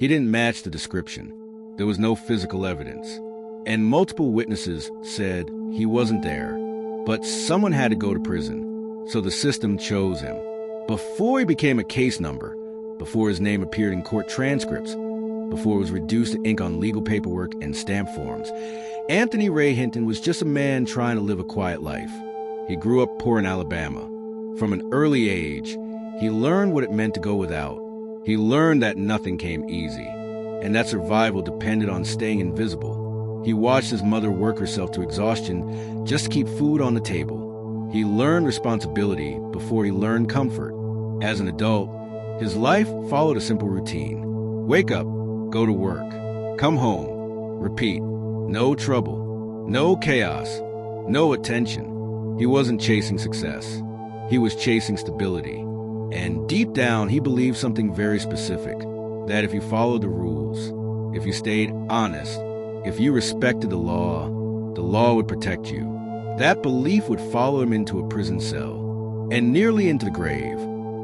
He didn't match the description. There was no physical evidence. And multiple witnesses said he wasn't there. But someone had to go to prison, so the system chose him. Before he became a case number, before his name appeared in court transcripts, before it was reduced to ink on legal paperwork and stamp forms, Anthony Ray Hinton was just a man trying to live a quiet life. He grew up poor in Alabama. From an early age, he learned what it meant to go without. He learned that nothing came easy, and that survival depended on staying invisible. He watched his mother work herself to exhaustion just to keep food on the table. He learned responsibility before he learned comfort. As an adult, his life followed a simple routine. Wake up, go to work, come home, repeat. No trouble, no chaos, no attention. He wasn't chasing success. He was chasing stability. And deep down, he believed something very specific, that if you followed the rules, if you stayed honest, if you respected the law would protect you. That belief would follow him into a prison cell and nearly into the grave.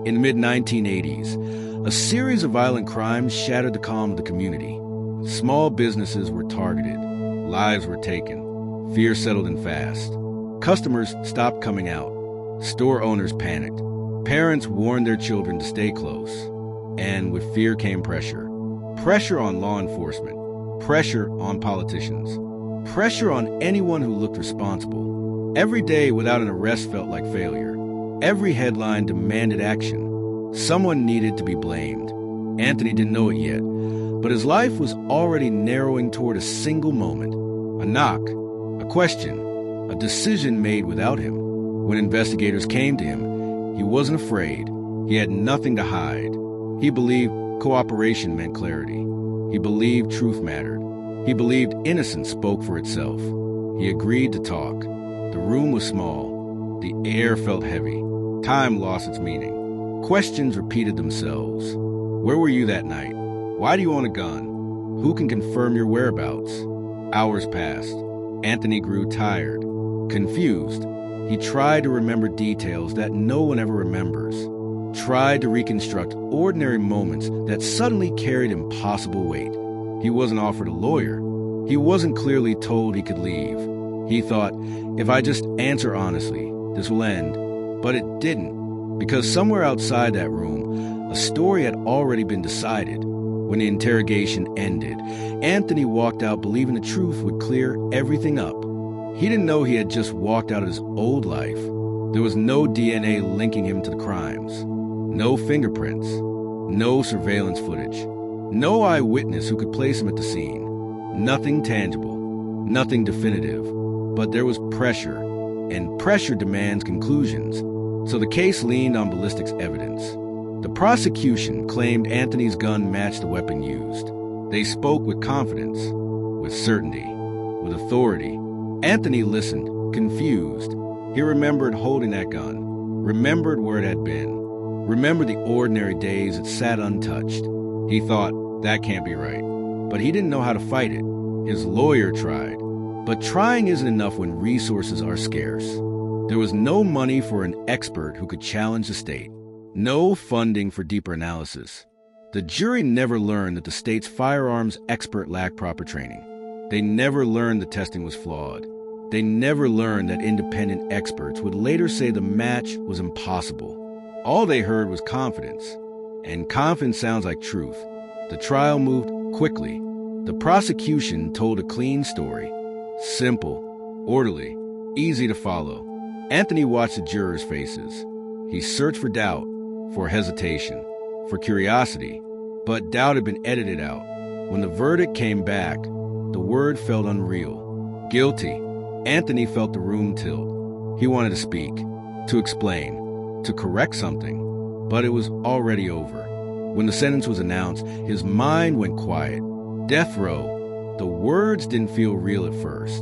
In the mid-1980s, a series of violent crimes shattered the calm of the community. Small businesses were targeted. Lives were taken. Fear settled in fast. Customers stopped coming out. Store owners panicked. Parents warned their children to stay close. And with fear came pressure. Pressure on law enforcement. Pressure on politicians. Pressure on anyone who looked responsible. Every day without an arrest felt like failure. Every headline demanded action. Someone needed to be blamed. Anthony didn't know it yet, but his life was already narrowing toward a single moment. A knock, a question, a decision made without him. When investigators came to him, he wasn't afraid. He had nothing to hide. He believed cooperation meant clarity. He believed truth mattered. He believed innocence spoke for itself. He agreed to talk. The room was small. The air felt heavy. Time lost its meaning. Questions repeated themselves. Where were you that night? Why do you own a gun? Who can confirm your whereabouts? Hours passed. Anthony grew tired, confused. He tried to remember details that no one ever remembers. Tried to reconstruct ordinary moments that suddenly carried impossible weight. He wasn't offered a lawyer. He wasn't clearly told he could leave. He thought, if I just answer honestly, this will end. But it didn't, because somewhere outside that room, a story had already been decided. When the interrogation ended, Anthony walked out believing the truth would clear everything up. He didn't know he had just walked out of his old life. There was no DNA linking him to the crimes. No fingerprints. No surveillance footage. No eyewitness who could place him at the scene. Nothing tangible. Nothing definitive. But there was pressure, and pressure demands conclusions. So the case leaned on ballistics evidence. The prosecution claimed Anthony's gun matched the weapon used. They spoke with confidence, with certainty, with authority. Anthony listened, confused. He remembered holding that gun, remembered where it had been, remembered the ordinary days it sat untouched. He thought, that can't be right. But he didn't know how to fight it. His lawyer tried. But trying isn't enough when resources are scarce. There was no money for an expert who could challenge the state. No funding for deeper analysis. The jury never learned that the state's firearms expert lacked proper training. They never learned the testing was flawed. They never learned that independent experts would later say the match was impossible. All they heard was confidence. And confidence sounds like truth. The trial moved quickly. The prosecution told a clean story. Simple, orderly, easy to follow. Anthony watched the jurors' faces. He searched for doubt, for hesitation, for curiosity, but doubt had been edited out. When the verdict came back, the word felt unreal. Guilty. Anthony felt the room tilt. He wanted to speak, to explain, to correct something, but it was already over. When the sentence was announced, his mind went quiet. Death row. The words didn't feel real at first.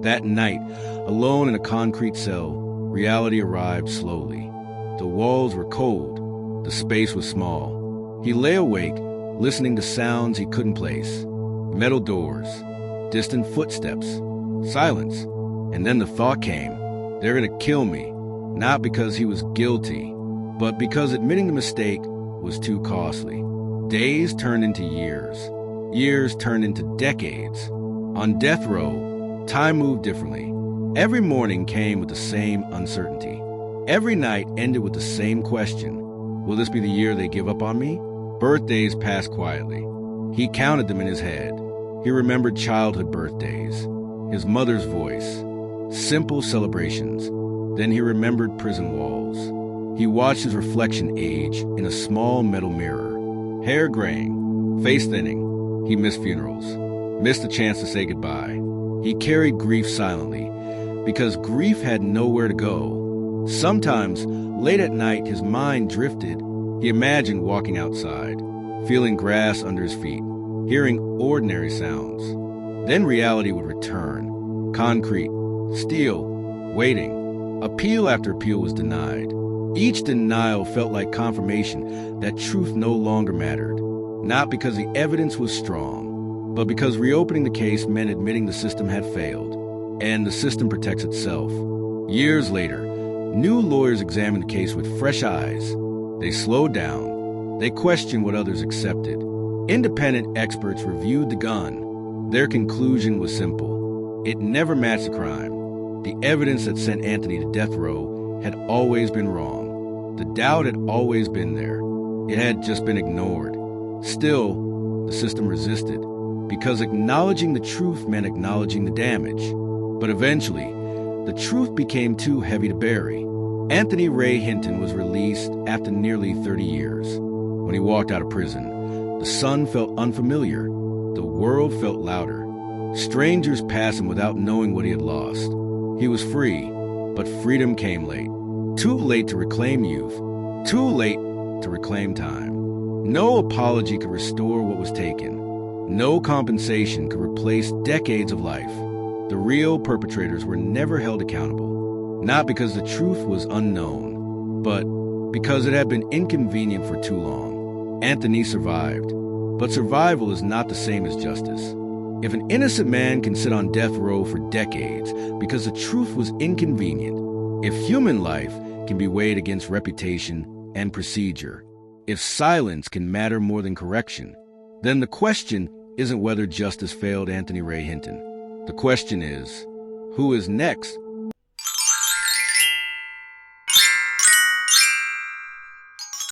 That night, alone in a concrete cell, reality arrived slowly. The walls were cold. The space was small. He lay awake, listening to sounds he couldn't place. Metal doors, distant footsteps, silence. And then the thought came, they're gonna kill me. Not because he was guilty, but because admitting the mistake was too costly. Days turned into years. Years turned into decades. On death row, time moved differently. Every morning came with the same uncertainty. Every night ended with the same question. Will this be the year they give up on me? Birthdays passed quietly. He counted them in his head. He remembered childhood birthdays, his mother's voice, simple celebrations. Then he remembered prison walls. He watched his reflection age in a small metal mirror. Hair graying, face thinning. He missed funerals, missed the chance to say goodbye. He carried grief silently, because grief had nowhere to go. Sometimes, late at night, his mind drifted. He imagined walking outside, feeling grass under his feet, hearing ordinary sounds. Then reality would return. Concrete, steel, waiting. Appeal after appeal was denied. Each denial felt like confirmation that truth no longer mattered. Not because the evidence was strong, but because reopening the case meant admitting the system had failed. And the system protects itself. Years later, new lawyers examined the case with fresh eyes. They slowed down. They questioned what others accepted. Independent experts reviewed the gun. Their conclusion was simple. It never matched the crime. The evidence that sent Anthony to death row had always been wrong. The doubt had always been there. It had just been ignored. Still, the system resisted, because acknowledging the truth meant acknowledging the damage. But eventually, the truth became too heavy to bury. Anthony Ray Hinton was released after nearly 30 years. When he walked out of prison, the sun felt unfamiliar. The world felt louder. Strangers passed him without knowing what he had lost. He was free, but freedom came late. Too late to reclaim youth. Too late to reclaim time. No apology could restore what was taken. No compensation could replace decades of life. The real perpetrators were never held accountable. Not because the truth was unknown, but because it had been inconvenient for too long. Anthony survived, but survival is not the same as justice. If an innocent man can sit on death row for decades because the truth was inconvenient, if human life can be weighed against reputation and procedure, if silence can matter more than correction, then the question isn't whether justice failed Anthony Ray Hinton. The question is, who is next